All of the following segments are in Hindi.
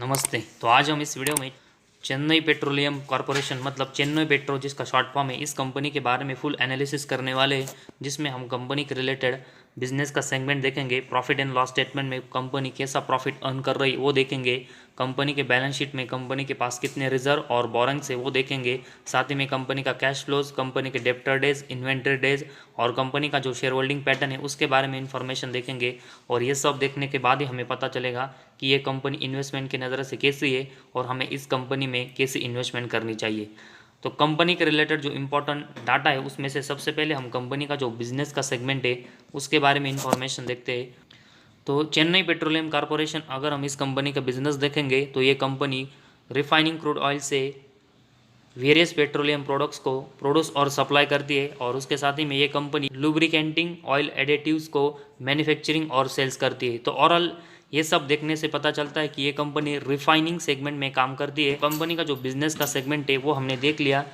नमस्ते। तो आज हम इस वीडियो में चेन्नई पेट्रोलियम कॉरपोरेशन मतलब चेन्नई पेट्रो जिसका शॉर्ट फॉर्म है, इस कंपनी के बारे में फुल एनालिसिस करने वाले हैं, जिसमें हम कंपनी के रिलेटेड बिजनेस का सेगमेंट देखेंगे। प्रॉफिट एंड लॉस स्टेटमेंट में कंपनी कैसा प्रॉफिट अर्न कर रही है वो देखेंगे। कंपनी के बैलेंस शीट में कंपनी के पास कितने रिजर्व और बोरिंग्स है वो देखेंगे। साथ ही में कंपनी का कैश फ्लोज, कंपनी के डेप्टर डेज, इन्वेंटरी डेज और कंपनी का जो शेयर होल्डिंग पैटर्न है उसके बारे में इंफॉर्मेशन देखेंगे। और ये सब देखने के बाद ही हमें पता चलेगा कि ये कंपनी इन्वेस्टमेंट की नज़र से कैसी है और हमें इस कंपनी में कैसे इन्वेस्टमेंट करनी चाहिए। तो कंपनी के रिलेटेड जो इंपॉर्टेंट डाटा है उसमें से सबसे पहले हम कंपनी का जो बिजनेस का सेगमेंट है उसके बारे में इंफॉर्मेशन देखते हैं। तो चेन्नई पेट्रोलियम कॉरपोरेशन, अगर हम इस कंपनी का बिजनेस देखेंगे तो ये कंपनी रिफाइनिंग क्रूड ऑयल से वेरियस पेट्रोलियम प्रोडक्ट्स को प्रोड्यूस और सप्लाई करती है। और उसके साथ ही में ये कंपनी लुब्रिकेंटिंग ऑयल एडिटिव्स को मैन्युफैक्चरिंग और सेल्स करती है। तो ओवरऑल ये सब देखने से पता चलता है कि ये कंपनी रिफाइनिंग सेगमेंट में काम करती है। कंपनी का जो बिजनेस का सेगमेंट है वो हमने देख लिया,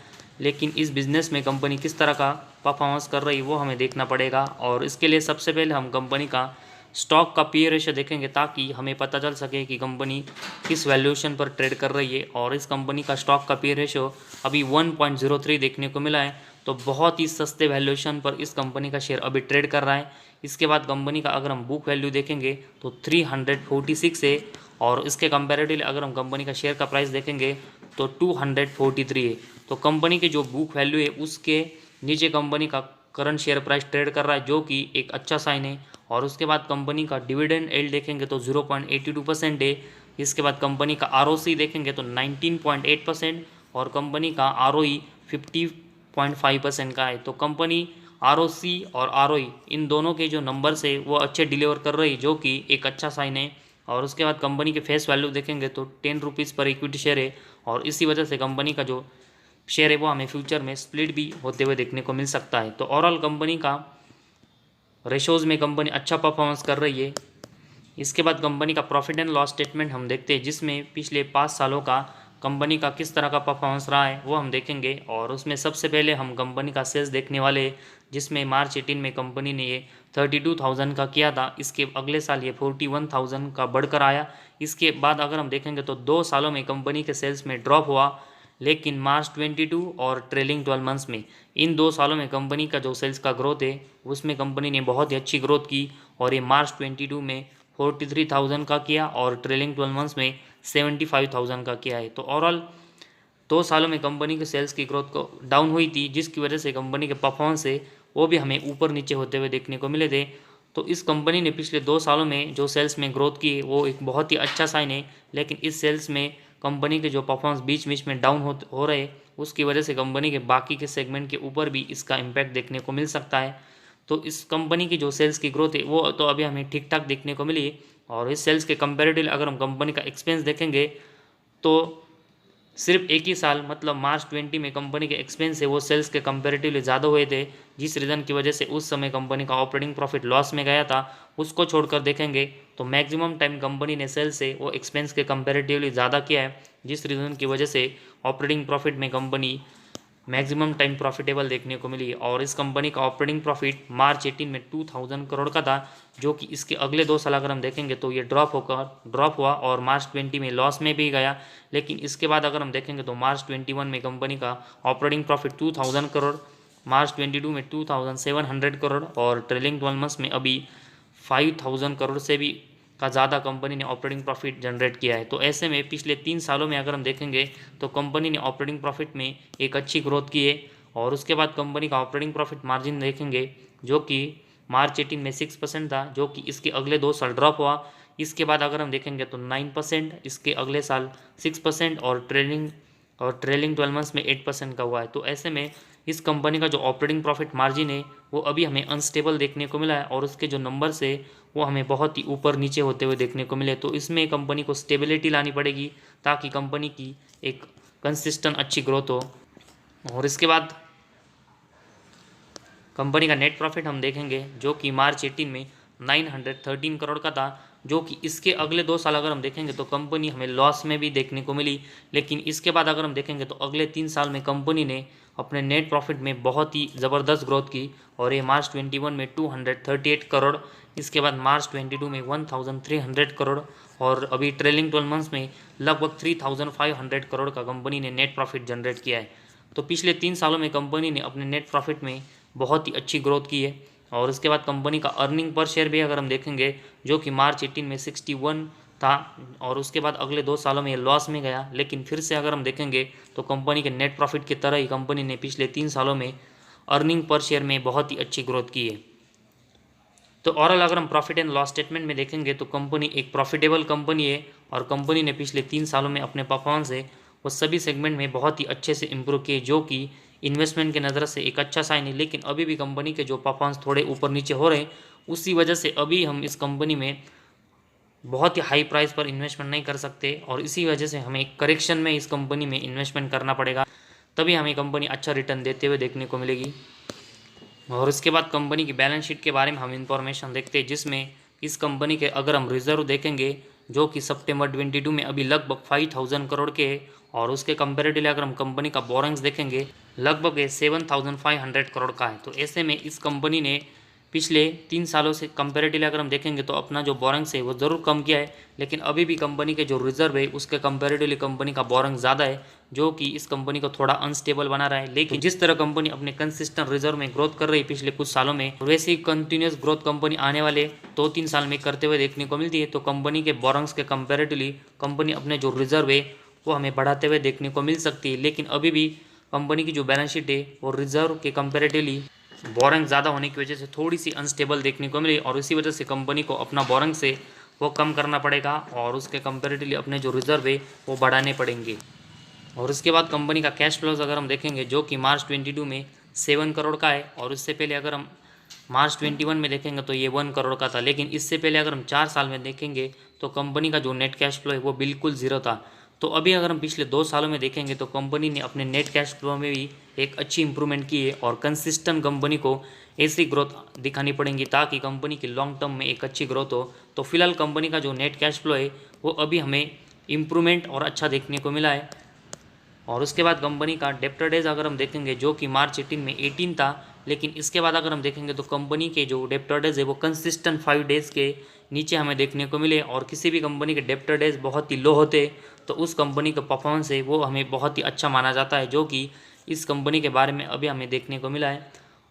लेकिन इस बिज़नेस में कंपनी किस तरह का परफॉर्मेंस कर रही है वो हमें देखना पड़ेगा। और इसके लिए सबसे पहले हम कंपनी का स्टॉक का पी रेशियो देखेंगे ताकि हमें पता चल सके कि कंपनी किस वैल्यूएशन पर ट्रेड कर रही है। और इस कंपनी का स्टॉक का पी रेशियो अभी 1.03 देखने को मिला है, तो बहुत ही सस्ते वैल्यूएशन पर इस कंपनी का शेयर अभी ट्रेड कर रहा है। इसके बाद कंपनी का अगर हम बुक वैल्यू देखेंगे तो 346 है, और इसके कंपैरेटिवली अगर हम कंपनी का शेयर का प्राइस देखेंगे तो 243 है। तो कंपनी की जो बुक वैल्यू है उसके नीचे कंपनी का करंट शेयर प्राइस ट्रेड कर रहा है, जो कि एक अच्छा साइन है। और उसके बाद कंपनी का डिविडेंड यील्ड देखेंगे तो 0.82% है। इसके बाद कंपनी का आरओसी देखेंगे तो 19.8% और कंपनी का आरओई 50.5% का है। तो कंपनी आरओसी और आरओई इन दोनों के जो नंबर्स है वो अच्छे डिलीवर कर रही है, जो कि एक अच्छा साइन है। और उसके बाद कंपनी के फेस वैल्यू देखेंगे तो 10 रुपीज़ पर इक्विटी शेयर है, और इसी वजह से कंपनी का जो शेयर है वो हमें फ्यूचर में स्प्लिट भी होते हुए देखने को मिल सकता है। तो ओवरऑल कंपनी का रेशोज़ में कंपनी अच्छा परफॉर्मेंस कर रही है। इसके बाद कंपनी का प्रॉफिट एंड लॉस स्टेटमेंट हम देखते हैं, जिसमें पिछले 5 सालों का कंपनी का किस तरह का परफॉर्मेंस रहा है वो हम देखेंगे। और उसमें सबसे पहले हम कंपनी का सेल्स देखने वाले हैं, जिसमें मार्च 18 में कंपनी ने ये 32,000 का किया था। इसके अगले साल ये 41,000 का बढ़कर आया। इसके बाद अगर हम देखेंगे तो 2 सालों में कंपनी के सेल्स में ड्रॉप हुआ, लेकिन मार्च 22 और ट्रेलिंग 12 मंथ्स में, इन 2 सालों में कंपनी का जो सेल्स का ग्रोथ है उसमें कंपनी ने बहुत ही अच्छी ग्रोथ की, और ये मार्च 22 में 43,000 का किया और ट्रेलिंग 12 मंथ्स में 75,000 का किया है। तो ओवरऑल 2 सालों में कंपनी के सेल्स की ग्रोथ को डाउन हुई थी, जिसकी वजह से कंपनी के परफॉर्मेंस है वो भी हमें ऊपर नीचे होते हुए देखने को मिले थे। तो इस कंपनी ने पिछले 2 सालों में जो सेल्स में ग्रोथ की है वो एक बहुत ही अच्छा साइन है, लेकिन इस सेल्स में कंपनी के जो परफॉर्मेंस बीच बीच में डाउन हो रहे उसकी वजह से कंपनी के बाकी के सेगमेंट के ऊपर भी इसका इम्पैक्ट देखने को मिल सकता है। तो इस कंपनी की जो सेल्स की ग्रोथ है वो तो अभी हमें ठीक ठाक देखने को मिली। और इस सेल्स के कंपेरेटिवली अगर हम कंपनी का एक्सपेंस देखेंगे तो सिर्फ एक ही साल मतलब मार्च 20 में कंपनी के एक्सपेंस है वो सेल्स के कंपेरेटिवली ज़्यादा हुए थे, जिस रीज़न की वजह से उस समय कंपनी का ऑपरेटिंग प्रॉफिट लॉस में गया था। उसको छोड़कर देखेंगे तो मैक्सिमम टाइम कंपनी ने सेल्स है वो एक्सपेंस के कंपेरेटिवली ज़्यादा किया है, जिस रीज़न की वजह से ऑपरेटिंग प्रॉफिट में कंपनी मैक्सिमम टाइम प्रॉफिटेबल देखने को मिली। और इस कंपनी का ऑपरेटिंग प्रॉफिट मार्च 18 में 2000 करोड़ का था, जो कि इसके अगले 2 साल अगर हम देखेंगे तो ये ड्रॉप हुआ और मार्च 20 में लॉस में भी गया। लेकिन इसके बाद अगर हम देखेंगे तो मार्च 21 में कंपनी का ऑपरेटिंग प्रॉफिट 2000 करोड़, मार्च 22 में 2700 करोड़ और ट्रेलिंग 12 मंथ्स में अभी 5000 करोड़ से भी का ज़्यादा कंपनी ने ऑपरेटिंग प्रॉफिट जनरेट किया है। तो ऐसे में पिछले 3 सालों में अगर हम देखेंगे तो कंपनी ने ऑपरेटिंग प्रॉफिट में एक अच्छी ग्रोथ की है। और उसके बाद कंपनी का ऑपरेटिंग प्रॉफिट मार्जिन देखेंगे जो कि मार्च 18 में 6% था, जो कि इसके अगले 2 साल ड्रॉप हुआ। इसके बाद अगर हम देखेंगे तो 9%, इसके अगले साल 6% और ट्रेलिंग 12 मंथ्स में 8% का हुआ है। तो ऐसे में इस कंपनी का जो ऑपरेटिंग प्रॉफिट मार्जिन है वो अभी हमें अनस्टेबल देखने को मिला है, और उसके जो नंबर्स है वो हमें बहुत ही ऊपर नीचे होते हुए देखने को मिले। तो इसमें कंपनी को स्टेबिलिटी लानी पड़ेगी ताकि कंपनी की एक कंसिस्टेंट अच्छी ग्रोथ हो। और इसके बाद कंपनी का नेट प्रॉफिट हम देखेंगे जो कि मार्च 18 में 913 करोड़ का था, जो कि इसके अगले 2 साल अगर हम देखेंगे तो कंपनी हमें लॉस में भी देखने को मिली। लेकिन इसके बाद अगर हम देखेंगे तो अगले 3 साल में कंपनी ने अपने नेट प्रॉफिट में बहुत ही ज़बरदस्त ग्रोथ की और ये मार्च 21 में 238 करोड़, इसके बाद मार्च 22 में 1300 करोड़ और अभी ट्रेलिंग 12 मंथ्स में लगभग 3500 करोड़ का कंपनी ने नेट प्रॉफिट जनरेट किया है। तो पिछले 3 सालों में कंपनी ने अपने नेट प्रॉफिट में बहुत ही अच्छी ग्रोथ की है। और उसके बाद कंपनी का अर्निंग पर शेयर भी अगर हम देखेंगे जो कि मार्च 18 में 61 था और उसके बाद अगले 2 सालों में ये लॉस में गया, लेकिन फिर से अगर हम देखेंगे तो कंपनी के नेट प्रॉफिट की तरह ही कंपनी ने पिछले 3 सालों में अर्निंग पर शेयर में बहुत ही अच्छी ग्रोथ की है। तो ओवरऑल अगर हम प्रॉफिट एंड लॉस स्टेटमेंट में देखेंगे तो कंपनी एक प्रॉफिटेबल कंपनी है और कंपनी ने पिछले 3 सालों में अपने परफॉर्मेंस है वो सभी सेगमेंट में बहुत ही अच्छे से इम्प्रूव किए, जो कि इन्वेस्टमेंट के नज़र से एक अच्छा साइन है। लेकिन अभी भी कंपनी के जो परफॉर्मेंस थोड़े ऊपर नीचे हो रहे हैं, उसी वजह से अभी हम इस कंपनी में बहुत ही हाई प्राइस पर इन्वेस्टमेंट नहीं कर सकते और इसी वजह से हमें करेक्शन में इस कंपनी में इन्वेस्टमेंट करना पड़ेगा, तभी हमें कंपनी अच्छा रिटर्न देते हुए देखने को मिलेगी। और इसके बाद कंपनी की बैलेंस शीट के बारे में हम इंफॉर्मेशन देखते हैं, जिसमें इस कंपनी के अगर हम रिजर्व देखेंगे जो कि सितंबर 22 में अभी लगभग 5000 करोड़ के है और उसके कंपेरेटिवली अगर हम कंपनी का बोरेंग्स देखेंगे लगभग 7500 करोड़ का है। तो ऐसे में इस कंपनी ने पिछले 3 सालों से कंपेरेटिवली अगर हम देखेंगे तो अपना जो बोरेंग्स है वो ज़रूर कम किया है, लेकिन अभी भी कंपनी के जो रिजर्व है उसके कंपेरेटिवली कंपनी का बोरेंग्स ज़्यादा है, जो कि इस कंपनी को थोड़ा अनस्टेबल बना रहा है। लेकिन जिस तरह कंपनी अपने कंसिस्टेंट रिजर्व में ग्रोथ कर रही है पिछले कुछ सालों में, वैसे ही कंटिन्यूस ग्रोथ कंपनी आने वाले 2-3 साल में करते हुए देखने को मिलती है। तो कंपनी के बोरेंग्स के कंपेरेटिवली कंपनी अपने जो रिजर्व है वो हमें बढ़ाते हुए देखने को मिल सकती है। लेकिन अभी भी कंपनी की जो बैलेंस शीट है वो रिजर्व के कंपेरेटिवली बोरिंग ज़्यादा होने की वजह से थोड़ी सी अनस्टेबल देखने को मिली और इसी वजह से कंपनी को अपना बोरिंग से वो कम करना पड़ेगा और उसके कंपेरेटिवली अपने जो रिजर्व है वो बढ़ाने पड़ेंगे। और उसके बाद कंपनी का कैश फ्लोज अगर हम देखेंगे जो कि मार्च 22 में 7 करोड़ का है और इससे पहले अगर हम मार्च 21 में देखेंगे तो ये 1 करोड़ का था। लेकिन इससे पहले अगर हम 4 साल में देखेंगे तो कंपनी का जो नेट कैश फ्लो है वो बिल्कुल ज़ीरो था। तो अभी अगर हम पिछले 2 सालों में देखेंगे तो कंपनी ने अपने नेट कैश फ्लो में भी एक अच्छी इंप्रूवमेंट की है और कंसिस्टेंट कंपनी को ऐसी ग्रोथ दिखानी पड़ेगी ताकि कंपनी की लॉन्ग टर्म में एक अच्छी ग्रोथ हो। तो फिलहाल कंपनी का जो नेट कैश फ्लो है वो अभी हमें इम्प्रूवमेंट और अच्छा देखने को मिला है। और उसके बाद कंपनी का डेप्टर डेज अगर हम देखेंगे जो कि मार्च 18 में 18 था, लेकिन इसके बाद अगर हम देखेंगे तो कंपनी के जो डेप्टर डेज है वो कंसिस्टेंट 5 डेज़ के नीचे हमें देखने को मिले। और किसी भी कंपनी के डेप्टर डेज बहुत ही लो होते तो उस कंपनी का परफॉर्मेंस है वो हमें बहुत ही अच्छा माना जाता है, जो कि इस कंपनी के बारे में अभी हमें देखने को मिला है।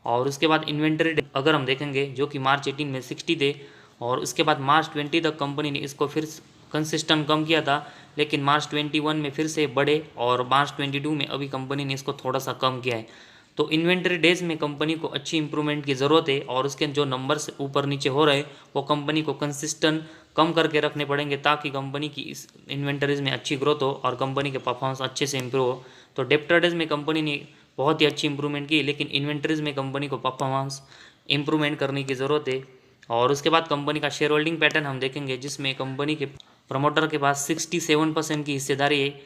और उसके बाद इन्वेंटरी अगर हम देखेंगे जो कि मार्च 18 में 60 थे और उसके बाद मार्च 20 तक कंपनी ने इसको फिर कंसिस्टेंट कम किया था, लेकिन मार्च 21 में फिर से बढ़े और मार्च 22 में अभी कंपनी ने इसको थोड़ा सा कम किया है। तो इन्वेंटरी डेज में कंपनी को अच्छी इंप्रूवमेंट की ज़रूरत है और उसके जो नंबर्स ऊपर नीचे हो रहे वो कंपनी को कंसिस्टेंट कम करके रखने पड़ेंगे ताकि कंपनी की इस इन्वेंटरीज में अच्छी ग्रोथ हो और कंपनी के परफॉर्मेंस अच्छे से इंप्रूव हो। तो डेप्टर डेज में कंपनी ने बहुत ही अच्छी इंप्रूवमेंट की, लेकिन इन्वेंटरीज में कंपनी को परफॉर्मेंस इंप्रूवमेंट करने की ज़रूरत है। और उसके बाद कंपनी का शेयर होल्डिंग पैटर्न हम देखेंगे जिसमें कंपनी के प्रमोटर के पास 67% की हिस्सेदारी है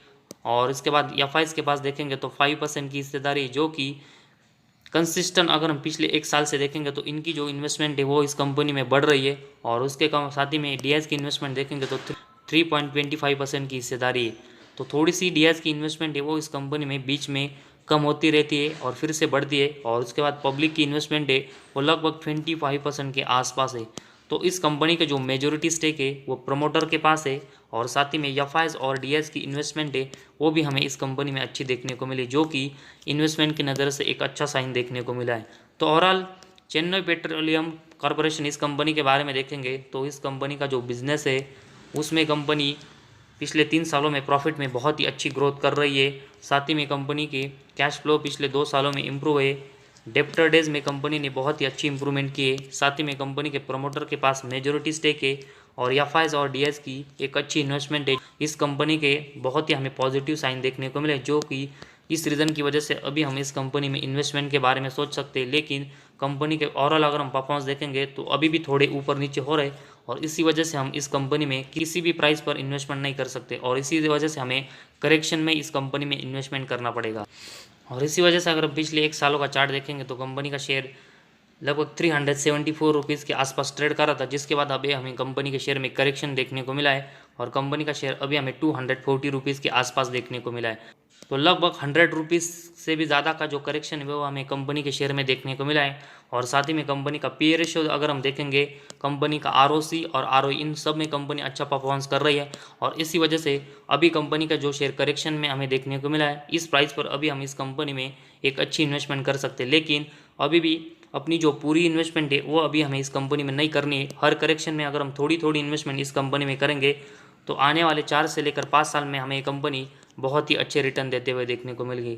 और इसके बाद एफआईज के पास देखेंगे तो 5% की हिस्सेदारी है, जो कि कंसिस्टेंट अगर हम पिछले 1 साल से देखेंगे तो इनकी जो इन्वेस्टमेंट है वो इस कंपनी में बढ़ रही है। और उसके साथ ही में डीएस की इन्वेस्टमेंट देखेंगे तो 3.25% की हिस्सेदारी है। तो थोड़ी सी डीएस की इन्वेस्टमेंट है वो इस कंपनी में बीच में कम होती रहती है और फिर से बढ़ती है। और उसके बाद पब्लिक की इन्वेस्टमेंट है वो लगभग 25% के आसपास है। तो इस कंपनी के जो मेजोरिटी स्टेक है वो प्रमोटर के पास है और साथ ही में एफआईज और डीएस की इन्वेस्टमेंट है वो भी हमें इस कंपनी में अच्छी देखने को मिली, जो कि इन्वेस्टमेंट की नज़र से एक अच्छा साइन देखने को मिला है। तो ओवरऑल चेन्नई पेट्रोलियम कॉरपोरेशन इस कंपनी के बारे में देखेंगे तो इस कंपनी का जो बिज़नेस है उसमें कंपनी पिछले 3 सालों में प्रॉफिट में बहुत ही अच्छी ग्रोथ कर रही है। साथ ही में कंपनी के कैश फ्लो पिछले 2 सालों में इम्प्रूव है। डेप्टर डेज में कंपनी ने बहुत ही अच्छी इंप्रूवमेंट की है। साथ ही में कंपनी के प्रमोटर के पास मेजोरिटी स्टेक है और एफआईज और डीएस की एक अच्छी इन्वेस्टमेंट है। इस कंपनी के बहुत ही हमें पॉजिटिव साइन देखने को मिले, जो कि इस रीज़न की वजह से अभी हम इस कंपनी में इन्वेस्टमेंट के बारे में सोच सकते हैं। लेकिन कंपनी के ओवरऑल अगर हम परफॉर्मेंस देखेंगे तो अभी भी थोड़े ऊपर नीचे हो रहे और इसी वजह से हम इस कंपनी में किसी भी प्राइस पर इन्वेस्टमेंट नहीं कर सकते और इसी वजह से हमें करेक्शन में इस कंपनी में इन्वेस्टमेंट करना पड़ेगा। और इसी वजह से अगर पिछले 1 सालों का चार्ट देखेंगे तो कंपनी का शेयर लगभग 374 रुपीज़ के आसपास ट्रेड कर रहा था, जिसके बाद अभी हमें कंपनी के शेयर में करेक्शन देखने को मिला है और कंपनी का शेयर अभी हमें 240 रुपीज़ के आसपास देखने को मिला है। तो लगभग 100 रुपीज़ से भी ज़्यादा का जो करेक्शन है वो हमें कंपनी के शेयर में देखने को मिला है। और साथ ही में कंपनी का पी रेशियो अगर हम देखेंगे, कंपनी का ROC और ROE इन सब में कंपनी अच्छा परफॉर्मेंस कर रही है, और इसी वजह से अभी कंपनी का जो शेयर करेक्शन में हमें देखने को मिला है, इस प्राइस पर अभी हम इस कंपनी में एक अच्छी इन्वेस्टमेंट कर सकते हैं। लेकिन अभी भी अपनी जो पूरी इन्वेस्टमेंट है वो अभी हमें इस कंपनी में नहीं करनी है। हर करेक्शन में अगर हम थोड़ी थोड़ी इन्वेस्टमेंट इस कंपनी में करेंगे तो आने वाले 4 से लेकर 5 साल में हमें ये कंपनी बहुत ही अच्छे रिटर्न देते हुए देखने को मिल गई।